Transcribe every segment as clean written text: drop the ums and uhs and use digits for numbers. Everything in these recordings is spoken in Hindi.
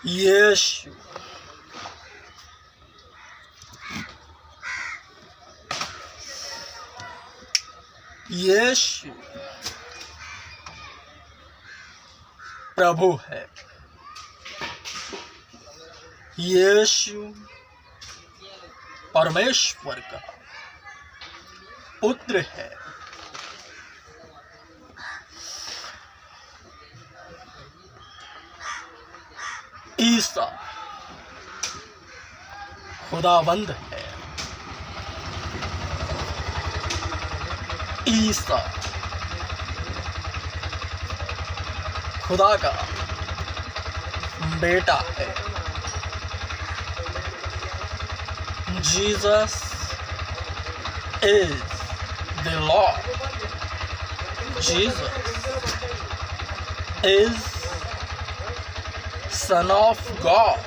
यीशु यीशु प्रभु है। यीशु परमेश्वर का पुत्र है। ईसा खुदावंद है। ईसा खुदा का बेटा है। Jesus is the Lord. Jesus is son of God.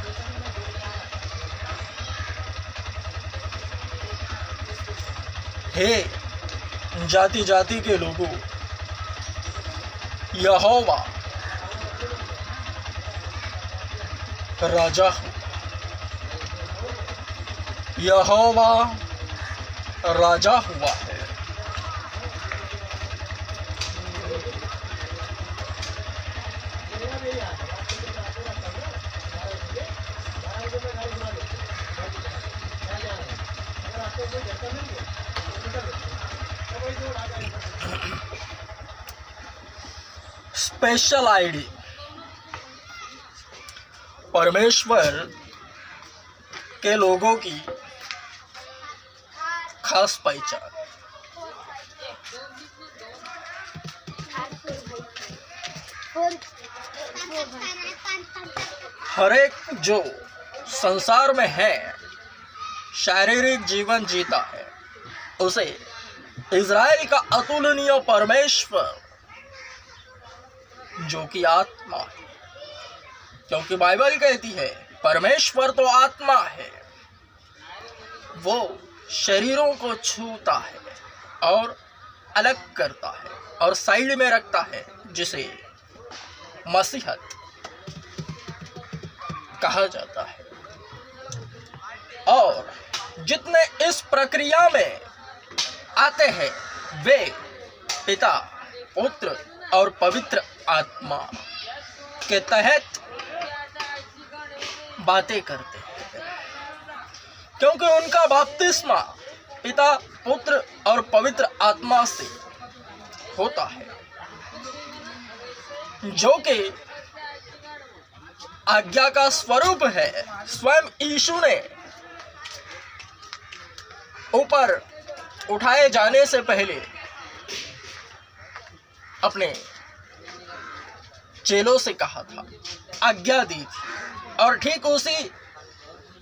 हे जाति जाति के लोगों, यहोवा राजा हो। यहोवा राजा हुआ है। स्पेशल आईडी परमेश्वर के लोगों की खास पहचान। हर एक जो संसार में है, शारीरिक जीवन जीता है, उसे इज़राइल का अतुलनीय परमेश्वर जो कि आत्मा है, क्योंकि बाइबल कहती है परमेश्वर तो आत्मा है, वो शरीरों को छूता है और अलग करता है और साइड में रखता है, जिसे मसीहत कहा जाता है। और जितने इस प्रक्रिया में आते हैं वे पिता, पुत्र और पवित्र आत्मा के तहत बातें करते हैं, क्योंकि उनका बपतिस्मा पिता, पुत्र और पवित्र आत्मा से होता है, जो कि आज्ञा का स्वरूप है। स्वयं यीशु ने ऊपर उठाए जाने से पहले अपने चेलों से कहा था, आज्ञा दी थी, और ठीक उसी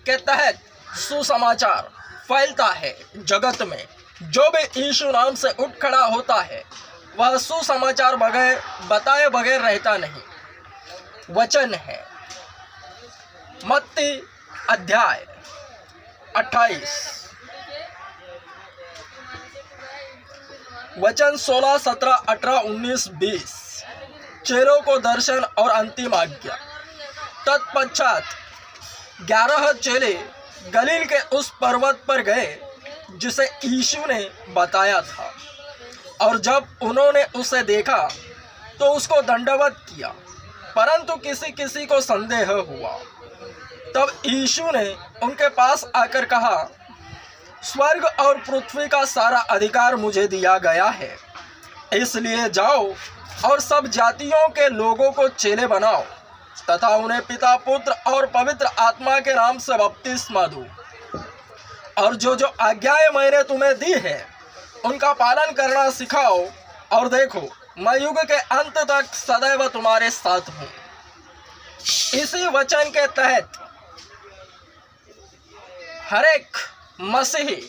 के तहत सुसमाचार फैलता है जगत में। जो भी यीशु नाम से उठ खड़ा होता है वह सुसमाचार बगैर बताए बगैर रहता नहीं। वचन है मत्ती अध्याय 28 वचन 16, 17, 18, 19, 20। चेलों को दर्शन और अंतिम आज्ञा। तत्पश्चात 11 चेले गलील के उस पर्वत पर गए जिसे यीशु ने बताया था, और जब उन्होंने उसे देखा तो उसको दंडवत किया, परंतु किसी किसी को संदेह हुआ। तब यीशु ने उनके पास आकर कहा, स्वर्ग और पृथ्वी का सारा अधिकार मुझे दिया गया है, इसलिए जाओ और सब जातियों के लोगों को चेले बनाओ तथा उन्हें पिता, पुत्र और पवित्र आत्मा के नाम से बपतिस्मा दो, और जो जो आज्ञाएं मैंने तुम्हें दी है उनका पालन करना सिखाओ, और देखो मैं युग के अंत तक सदैव तुम्हारे साथ हूँ। इसी वचन के तहत हर एक मसीही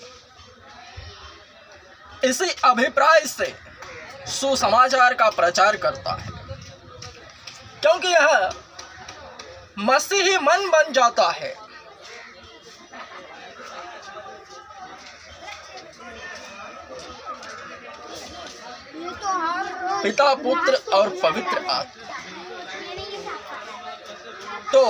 इसी अभिप्राय से सुसमाचार का प्रचार करता है, क्योंकि यह मसीही मन बन जाता है। पिता, पुत्र और पवित्र आत्मा। तो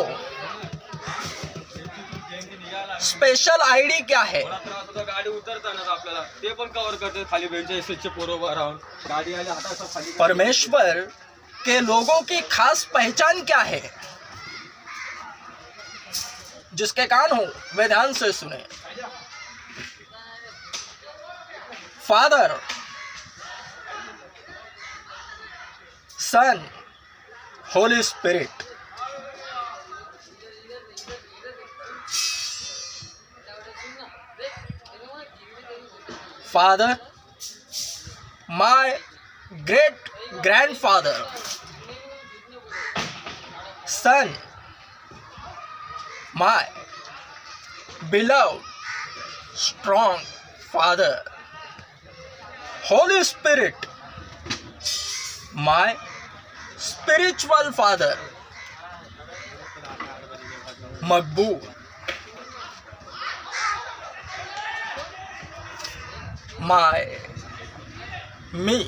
स्पेशल आईडी क्या है? गाडी उतरताना आपल्याला ते पण कव्हर करते खाली बेंचच्या स्विचच्या बरोबर राहून गाडी आली हाताचा खाली. परमेश्वर के लोगों की खास पहचान क्या है? जिसके कान हो वे ध्यान से सुने. Father, son, holy spirit. Father, my great grandfather. Son, my beloved strong father. Holy Spirit, my spiritual father. Makbul. me.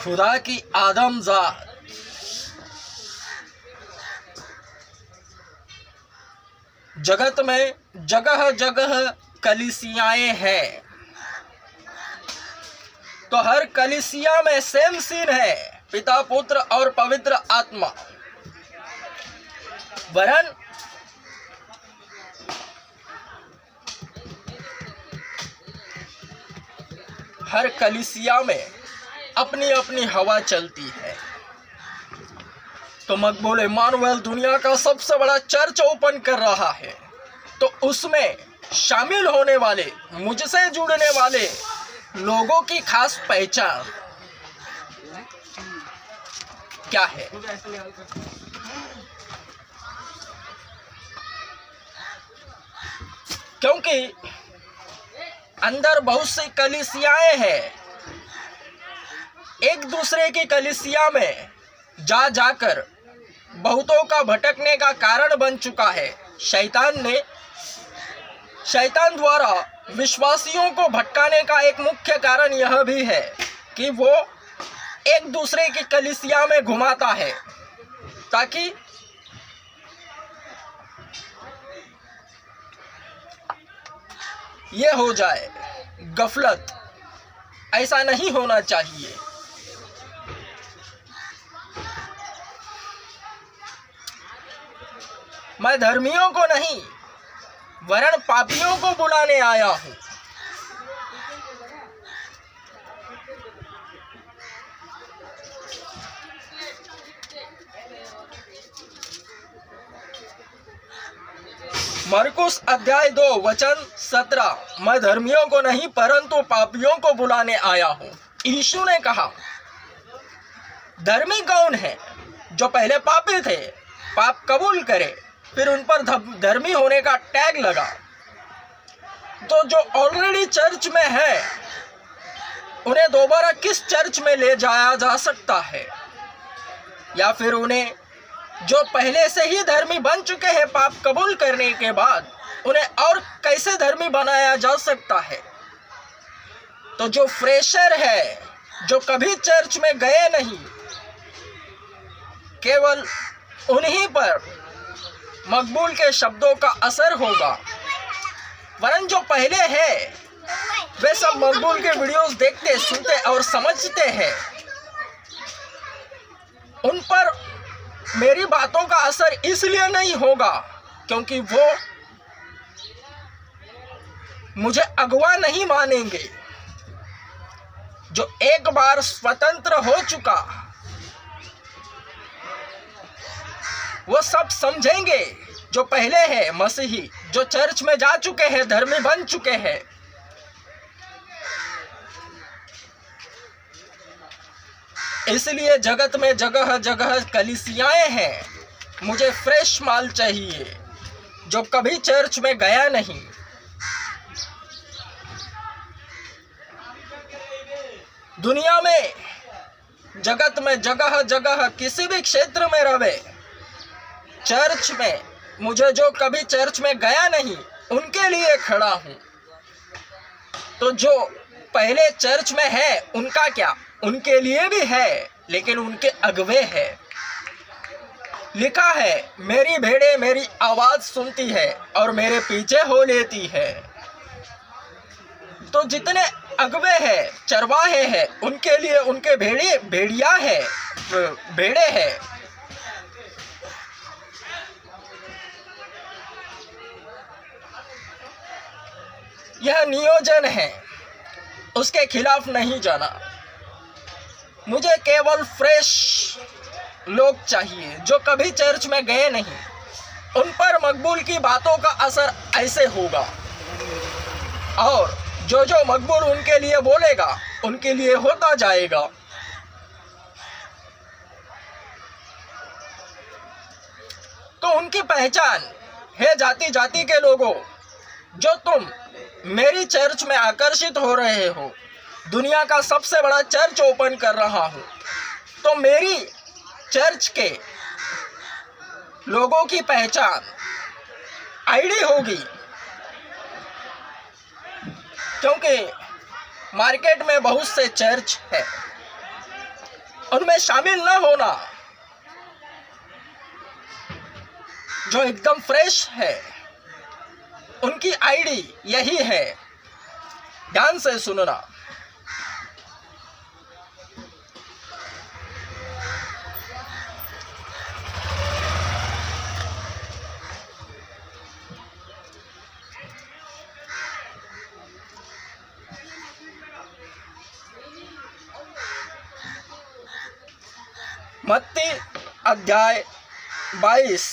खुदा की आदमजात. जगत में जगह जगह कलीसियाएं हैं, तो हर कलीसिया में सेम सीन है, पिता, पुत्र और पवित्र आत्मा. वरन हर कलीसिया में अपनी अपनी हवा चलती है. तो मकबूल इमानुएल दुनिया का सबसे बड़ा चर्च ओपन कर रहा है, तो उसमें शामिल होने वाले, मुझसे जुड़ने वाले लोगों की खास पहचान क्या है? क्योंकि अंदर बहुत सी कलीसियाएं हैं, एक दूसरे की कलीसिया में जा जाकर बहुतों का भटकने का कारण बन चुका है. शैतान द्वारा विश्वासियों को भटकाने का एक मुख्य कारण यह भी है कि वो एक दूसरे की कलीसिया में घुमाता है, ताकि ये हो जाए गफलत. ऐसा नहीं होना चाहिए. मैं धर्मियों को नहीं वरन पापियों को बुलाने आया हूं. मरकुस अध्याय 2 वचन 17. मैं धर्मियों को नहीं परंतु पापियों को बुलाने आया हूं. यीशु ने कहा, धर्मी कौन है? जो पहले पापी थे, पाप कबूल करे, फिर उन पर धर्मी होने का टैग लगा. तो जो ऑलरेडी चर्च में है, उन्हें दोबारा किस चर्च में ले जाया जा सकता है? या फिर उन्हें जो पहले से ही धर्मी बन चुके हैं पाप कबूल करने के बाद, उन्हें और कैसे धर्मी बनाया जा सकता है? तो जो फ्रेशर है, जो कभी चर्च में गए नहीं, केवल उन्हीं पर मकबूल के शब्दों का असर होगा. वरन जो पहले है वे सब मकबूल के वीडियोस देखते, सुनते और समझते हैं, उन पर मेरी बातों का असर इसलिए नहीं होगा क्योंकि वो मुझे अगुआ नहीं मानेंगे. जो एक बार स्वतंत्र हो चुका, वो सब समझेंगे. जो पहले है मसीही, जो चर्च में जा चुके हैं, धर्मी बन चुके हैं. इसलिए जगत में जगह जगह कलीसियाएं हैं. मुझे फ्रेश माल चाहिए, जो कभी चर्च में गया नहीं. दुनिया में जगत में जगह जगह किसी भी क्षेत्र में रहे, चर्च में मुझे जो कभी चर्च में गया नहीं, उनके लिए खड़ा हूं. तो जो पहले चर्च में है, उनका क्या? उनके लिए भी है, लेकिन उनके अगवे है। लिखा है, मेरी भेड़ें मेरी आवाज़ सुनती है और मेरे पीछे हो लेती है। तो जितने अगवे हैं, चरवाहे हैं, उनके लिए उनके भेड़िया है, भेड़े है। यह नियोजन है, उसके खिलाफ नहीं जाना। मुझे केवल फ्रेश लोग चाहिए जो कभी चर्च में गए नहीं। उन पर मकबूल की बातों का असर ऐसे होगा, और जो जो मकबूल उनके लिए बोलेगा उनके लिए होता जाएगा। तो उनकी पहचान है, जाति जाति के लोगों, जो तुम मेरी चर्च में आकर्षित हो रहे हो। दुनिया का सबसे बड़ा चर्च ओपन कर रहा हूं, तो मेरी चर्च के लोगों की पहचान आईडी होगी, क्योंकि मार्केट में बहुत से चर्च है। उनमें शामिल न होना, जो एकदम फ्रेश है, उनकी आईडी यही है। ध्यान से सुनना। मत्ती अध्याय 22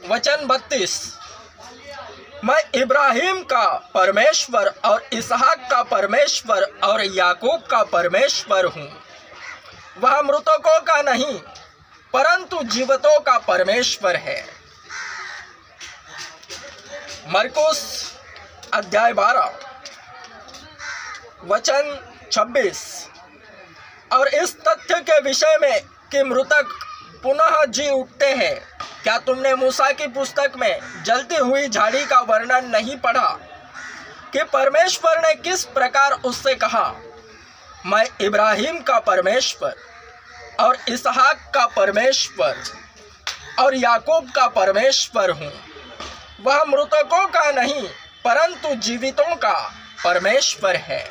वचन 32। मैं इब्राहिम का परमेश्वर और इसहाक का परमेश्वर और याकूब का परमेश्वर हूँ। वह मृतकों का नहीं परंतु जीवितों का परमेश्वर है। मरकुस अध्याय 12 वचन 26। और इस तथ्य के विषय में कि मृतक पुनः जी उठते हैं, क्या तुमने मूसा की पुस्तक में जलती हुई झाड़ी का वर्णन नहीं पढ़ा कि परमेश्वर ने किस प्रकार उससे कहा, मैं इब्राहिम का परमेश्वर और इसहाक का परमेश्वर और याकूब का परमेश्वर हूँ। वह मृतकों का नहीं परंतु जीवितों का परमेश्वर है।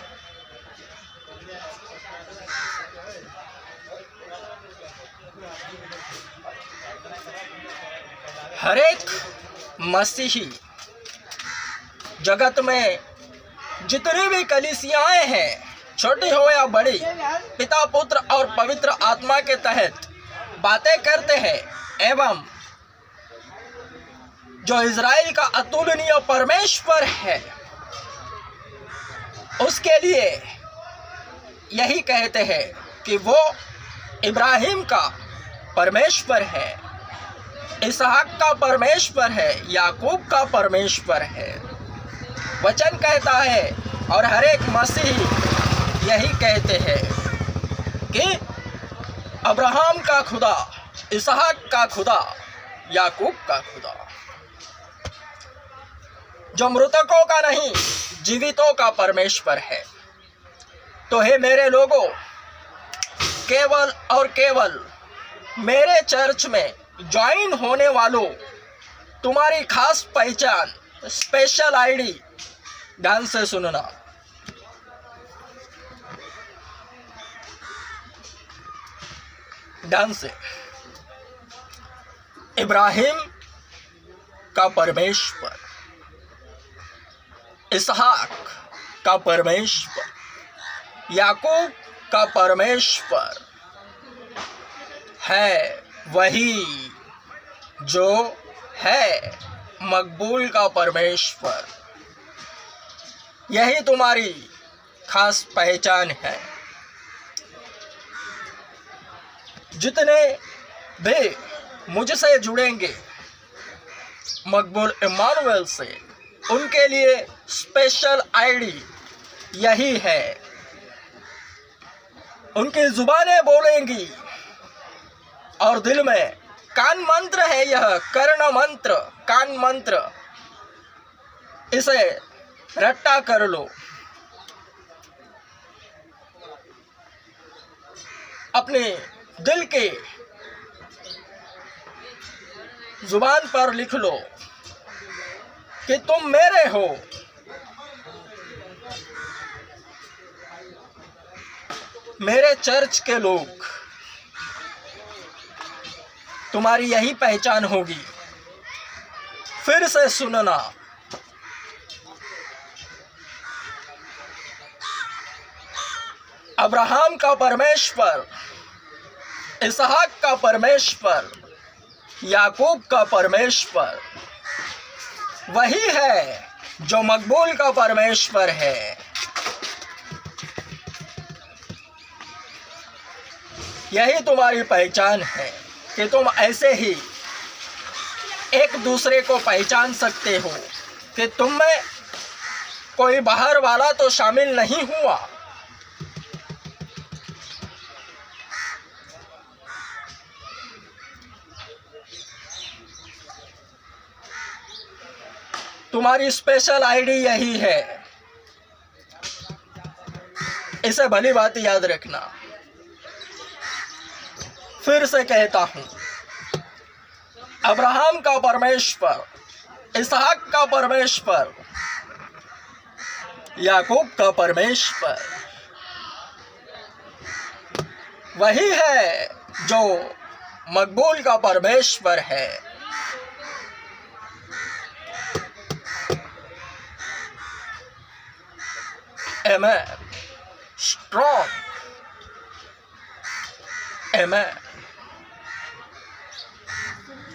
हरेक मसीही जगत में जितनी भी कलीसियाएं हैं, छोटी हो या बड़ी, पिता पुत्र और पवित्र आत्मा के तहत बातें करते हैं, एवं जो इज़राइल का अतुलनीय परमेश्वर है उसके लिए यही कहते हैं कि वो इब्राहिम का परमेश्वर है, इसहाक का परमेश्वर है, याकूब का परमेश्वर है। वचन कहता है और हर एक मसीही यही कहते हैं कि अब्राहम का खुदा, इसहाक का खुदा, याकूब का खुदा, जो मृतकों का नहीं जीवितों का परमेश्वर है। तो हे मेरे लोगों, केवल और केवल मेरे चर्च में ज्वाइन होने वालों, तुम्हारी खास पहचान, स्पेशल आईडी, ध्यान से सुनना। ध्यान से। इब्राहिम का परमेश्वर, इसहाक का परमेश्वर, याकूब का परमेश्वर है वही जो है मकबूल का परमेश्वर। यही तुम्हारी खास पहचान है। जितने भी मुझसे जुड़ेंगे मकबूल इमानुएल से, उनके लिए स्पेशल आईडी यही है। उनकी जुबानें बोलेंगी और दिल में कान मंत्र है, यह कर्ण मंत्र, कान मंत्र, इसे रट्टा कर लो। अपने दिल के जुबान पर लिख लो कि तुम मेरे हो। मेरे चर्च के लोग, तुम्हारी यही पहचान होगी। फिर से सुनना, अब्राहम का परमेश्वर, इसहाक का परमेश्वर, याकूब का परमेश्वर वही है जो मकबूल का परमेश्वर है। यही तुम्हारी पहचान है कि तुम ऐसे ही एक दूसरे को पहचान सकते हो कि तुम में कोई बाहर वाला तो शामिल नहीं हुआ। तुम्हारी स्पेशल आईडी यही है, इसे भली बात याद रखना। फिर से कहता हूं, अब्राहम का परमेश्वर, इसहाक का परमेश्वर, याकूब का परमेश्वर वही है जो मकबूल का परमेश्वर है। Amen. Strong. Amen.